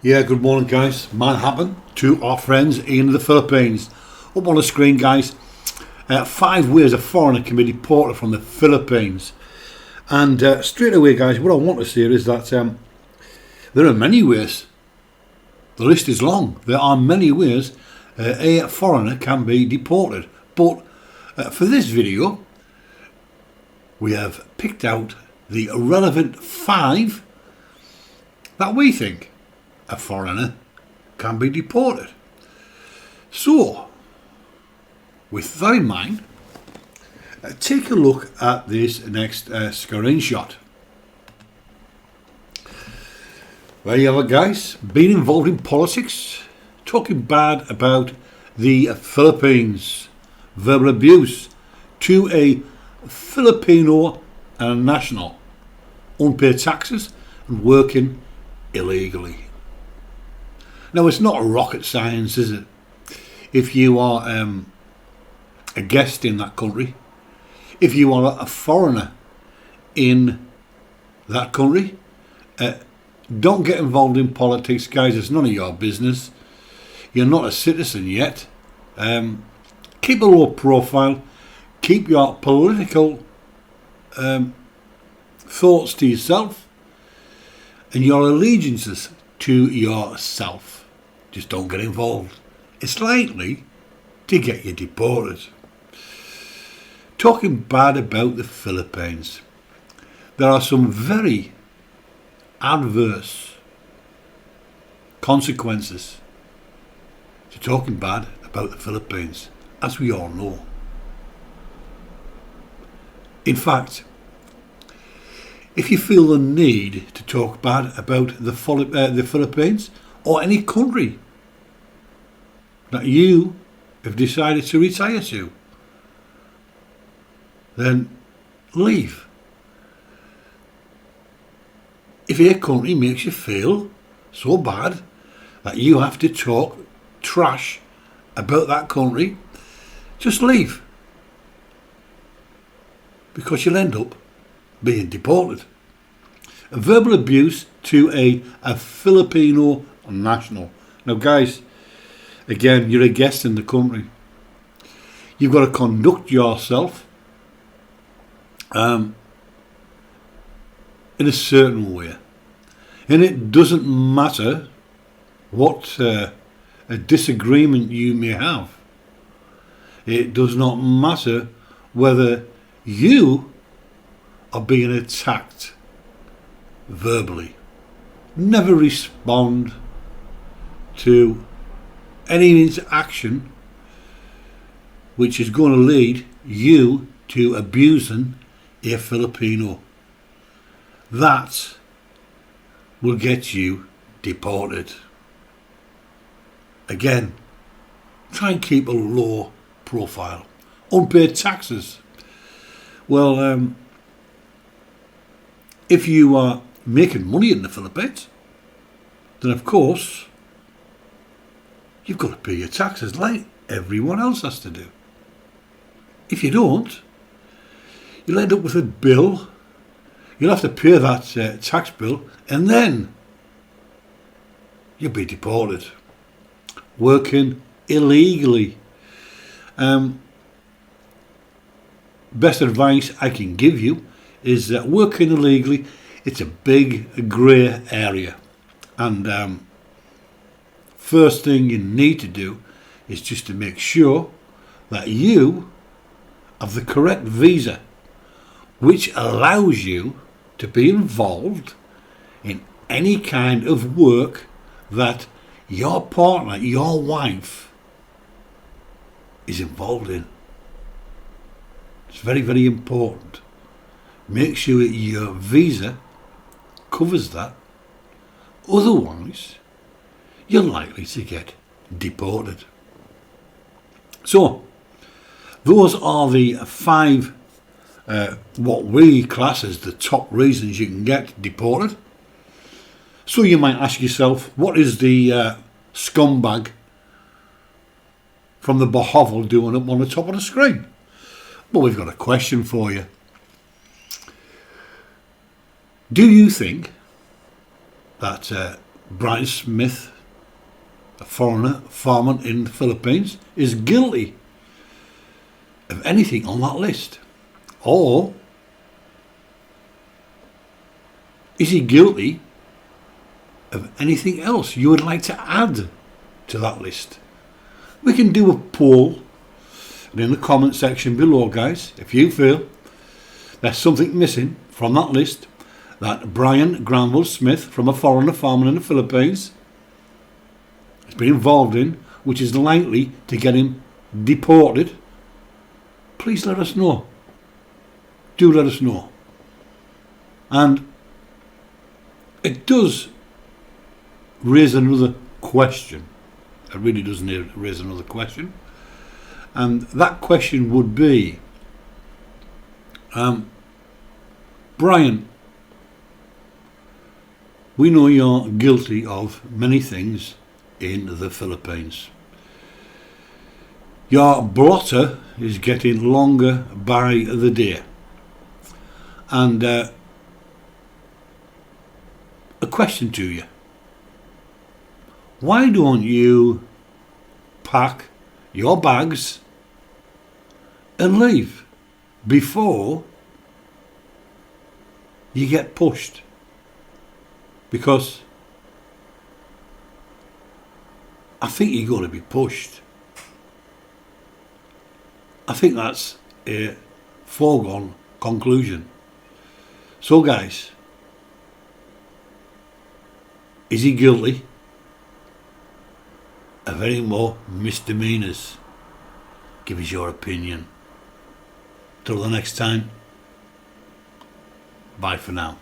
Yeah, good morning, guys. Might happen to our friends in the Philippines. Up on the screen, guys, 5 ways a foreigner can be deported from the Philippines. And straight away, guys, what I want to say is that there are many ways. The list is long. There are many ways a foreigner can be deported. But for this video, we have picked out the relevant 5 that we think a foreigner can be deported. So, with that in mind, take a look at this next screenshot. There you have it, guys. Being involved in politics, talking bad about the Philippines, verbal abuse to a Filipino national, unpaid taxes and working illegally. Now, it's not rocket science, is it? If you are a guest in that country, if you are a foreigner in that country, don't get involved in politics, guys. It's none of your business. You're not a citizen yet. Keep a low profile. Keep your political thoughts to yourself and your allegiances to yourself. Just don't get involved. It's likely to get you deported. Talking bad about the Philippines, there are some very adverse consequences to talking bad about the Philippines, as we all know. In fact, if you feel the need to talk bad about the Philippines or any country that you have decided to retire to, then leave. If a country makes you feel so bad that you have to talk trash about that country, just leave. Because you'll end up being deported. Verbal abuse to a Filipino national. Now, guys, again, you're a guest in the country. You've got to conduct yourself in a certain way. And it doesn't matter what a disagreement you may have. It does not matter whether you are being attacked verbally. Never respond to any interaction which is going to lead you to abusing a Filipino. That will get you deported. Again, try and keep a low profile. Unpaid taxes. Well, if you are making money in the Philippines, then of course you've got to pay your taxes like everyone else has to do. If you don't, you'll end up with a bill. You'll have to pay that tax bill, and then you'll be deported. Working illegally. Best advice I can give you is that working illegally, it's a big grey area. And first thing you need to do is just to make sure that you have the correct visa, which allows you to be involved in any kind of work that your partner, your wife, is involved in. It's very, very important. Make sure your visa covers that. Otherwise, you're likely to get deported. So, those are the 5 what we class as the top reasons you can get deported. So you might ask yourself, what is the scumbag from the Bohovel doing up on the top of the screen? Well, we've got a question for you. Do you think that Brian Smith, a foreigner farming in the Philippines, is guilty of anything on that list? Or is he guilty of anything else you would like to add to that list? We can do a poll, and in the comment section below, guys, if you feel there's something missing from that list that Brian Granville Smith from A Foreigner Farming in the Philippines has been involved in, which is likely to get him deported, please let us know. Do let us know. And it does raise another question. It really does raise another question. And that question would be, Brian, we know you're guilty of many things in the Philippines. Your blotter is getting longer by the day. And a question to you. Why don't you pack your bags and leave before you get pushed? Because I think you're going to be pushed. I think that's a foregone conclusion. So guys, is he guilty of any more misdemeanors? Give us your opinion. Till the next time, bye for now.